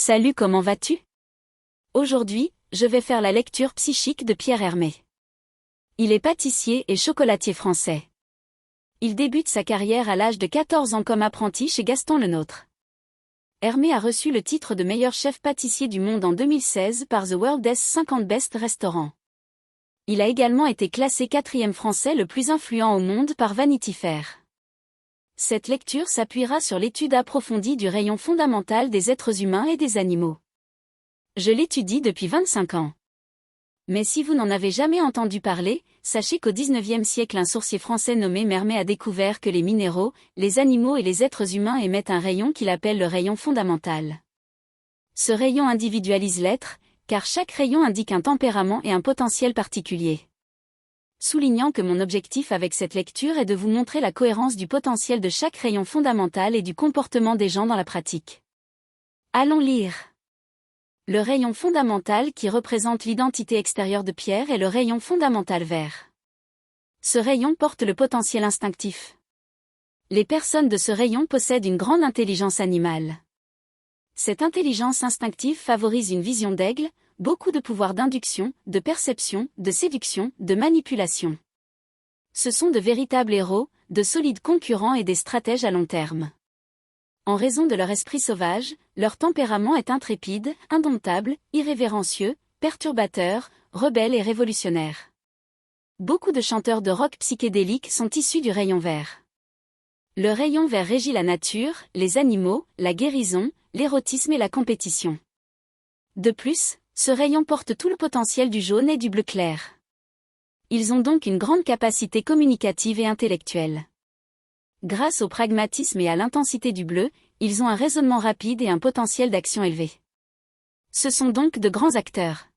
Salut, comment vas-tu? Aujourd'hui, je vais faire la lecture psychique de Pierre Hermé. Il est pâtissier et chocolatier français. Il débute sa carrière à l'âge de 14 ans comme apprenti chez Gaston Lenôtre. Hermé a reçu le titre de meilleur chef pâtissier du monde en 2016 par The World's 50 Best Restaurants. Il a également été classé 4e français le plus influent au monde par Vanity Fair. Cette lecture s'appuiera sur l'étude approfondie du rayon fondamental des êtres humains et des animaux. Je l'étudie depuis 25 ans. Mais si vous n'en avez jamais entendu parler, sachez qu'au XIXe siècle un sourcier français nommé Hermé a découvert que les minéraux, les animaux et les êtres humains émettent un rayon qu'il appelle le rayon fondamental. Ce rayon individualise l'être, car chaque rayon indique un tempérament et un potentiel particulier. Soulignant que mon objectif avec cette lecture est de vous montrer la cohérence du potentiel de chaque rayon fondamental et du comportement des gens dans la pratique. Allons lire. Le rayon fondamental qui représente l'identité extérieure de Pierre est le rayon fondamental vert. Ce rayon porte le potentiel instinctif. Les personnes de ce rayon possèdent une grande intelligence animale. Cette intelligence instinctive favorise une vision d'aigle, beaucoup de pouvoir d'induction, de perception, de séduction, de manipulation. Ce sont de véritables héros, de solides concurrents et des stratèges à long terme. En raison de leur esprit sauvage, leur tempérament est intrépide, indomptable, irrévérencieux, perturbateur, rebelle et révolutionnaire. Beaucoup de chanteurs de rock psychédélique sont issus du rayon vert. Le rayon vert régit la nature, les animaux, la guérison, l'érotisme et la compétition. De plus, ce rayon porte tout le potentiel du jaune et du bleu clair. Ils ont donc une grande capacité communicative et intellectuelle. Grâce au pragmatisme et à l'intensité du bleu, ils ont un raisonnement rapide et un potentiel d'action élevé. Ce sont donc de grands acteurs.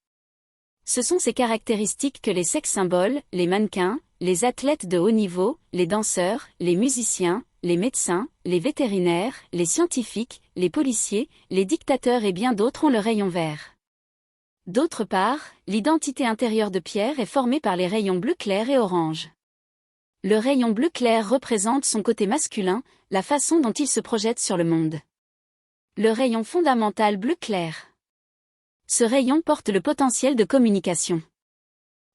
Ce sont ces caractéristiques que les sex symboles, les mannequins, les athlètes de haut niveau, les danseurs, les musiciens, les médecins, les vétérinaires, les scientifiques, les policiers, les dictateurs et bien d'autres ont le rayon vert. D'autre part, l'identité intérieure de Pierre est formée par les rayons bleu clair et orange. Le rayon bleu clair représente son côté masculin, la façon dont il se projette sur le monde. Le rayon fondamental bleu clair. Ce rayon porte le potentiel de communication.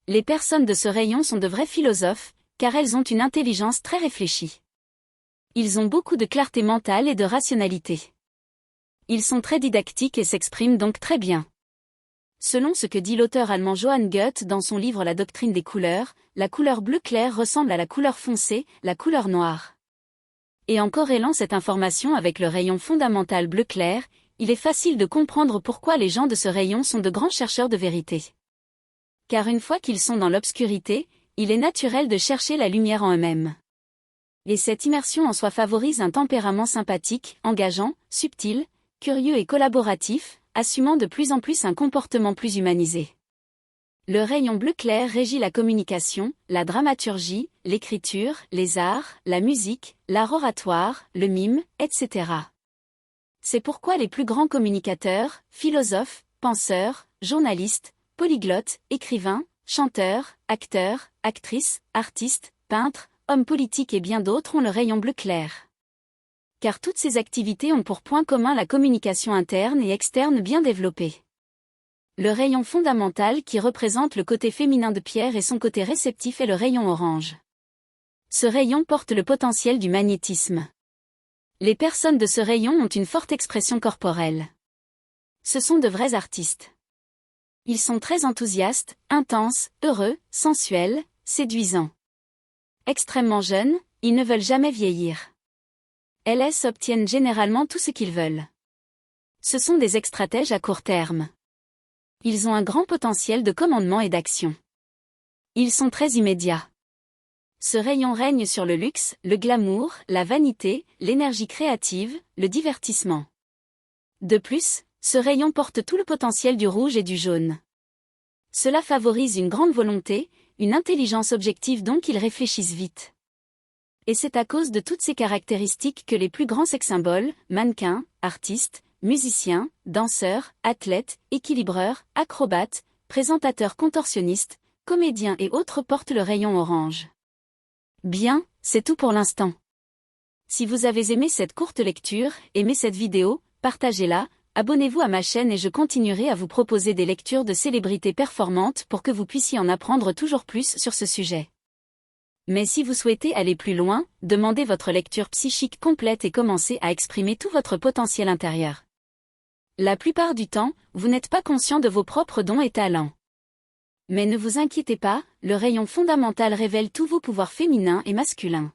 Les personnes de ce rayon sont de vrais philosophes, car elles ont une intelligence très réfléchie. Ils ont beaucoup de clarté mentale et de rationalité. Ils sont très didactiques et s'expriment donc très bien. Selon ce que dit l'auteur allemand Johann Goethe dans son livre La doctrine des couleurs, la couleur bleu clair ressemble à la couleur foncée, la couleur noire. Et en corrélant cette information avec le rayon fondamental bleu clair, il est facile de comprendre pourquoi les gens de ce rayon sont de grands chercheurs de vérité. Car une fois qu'ils sont dans l'obscurité, il est naturel de chercher la lumière en eux-mêmes. Et cette immersion en soi favorise un tempérament sympathique, engageant, subtil, curieux et collaboratif, assumant de plus en plus un comportement plus humanisé. Le rayon bleu clair régit la communication, la dramaturgie, l'écriture, les arts, la musique, l'art oratoire, le mime, etc. C'est pourquoi les plus grands communicateurs, philosophes, penseurs, journalistes, polyglottes, écrivains, chanteurs, acteurs, actrices, artistes, peintres, hommes politiques et bien d'autres ont le rayon bleu clair. Car toutes ces activités ont pour point commun la communication interne et externe bien développée. Le rayon fondamental qui représente le côté féminin de Pierre et son côté réceptif est le rayon orange. Ce rayon porte le potentiel du magnétisme. Les personnes de ce rayon ont une forte expression corporelle. Ce sont de vrais artistes. Ils sont très enthousiastes, intenses, heureux, sensuels, séduisants. Extrêmement jeunes, ils ne veulent jamais vieillir. Elles obtiennent généralement tout ce qu'ils veulent. Ce sont des stratèges à court terme. Ils ont un grand potentiel de commandement et d'action. Ils sont très immédiats. Ce rayon règne sur le luxe, le glamour, la vanité, l'énergie créative, le divertissement. De plus, ce rayon porte tout le potentiel du rouge et du jaune. Cela favorise une grande volonté, une intelligence objective donc ils réfléchissent vite. Et c'est à cause de toutes ces caractéristiques que les plus grands sex symboles, mannequins, artistes, musiciens, danseurs, athlètes, équilibreurs, acrobates, présentateurs contorsionnistes, comédiens et autres portent le rayon orange. Bien, c'est tout pour l'instant. Si vous avez aimé cette courte lecture, aimez cette vidéo, partagez-la, Abonnez-vous à ma chaîne et je continuerai à vous proposer des lectures de célébrités performantes pour que vous puissiez en apprendre toujours plus sur ce sujet. Mais si vous souhaitez aller plus loin, demandez votre lecture psychique complète et commencez à exprimer tout votre potentiel intérieur. La plupart du temps, vous n'êtes pas conscient de vos propres dons et talents. Mais ne vous inquiétez pas, le rayon fondamental révèle tous vos pouvoirs féminins et masculins.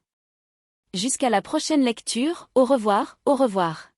Jusqu'à la prochaine lecture, au revoir, au revoir.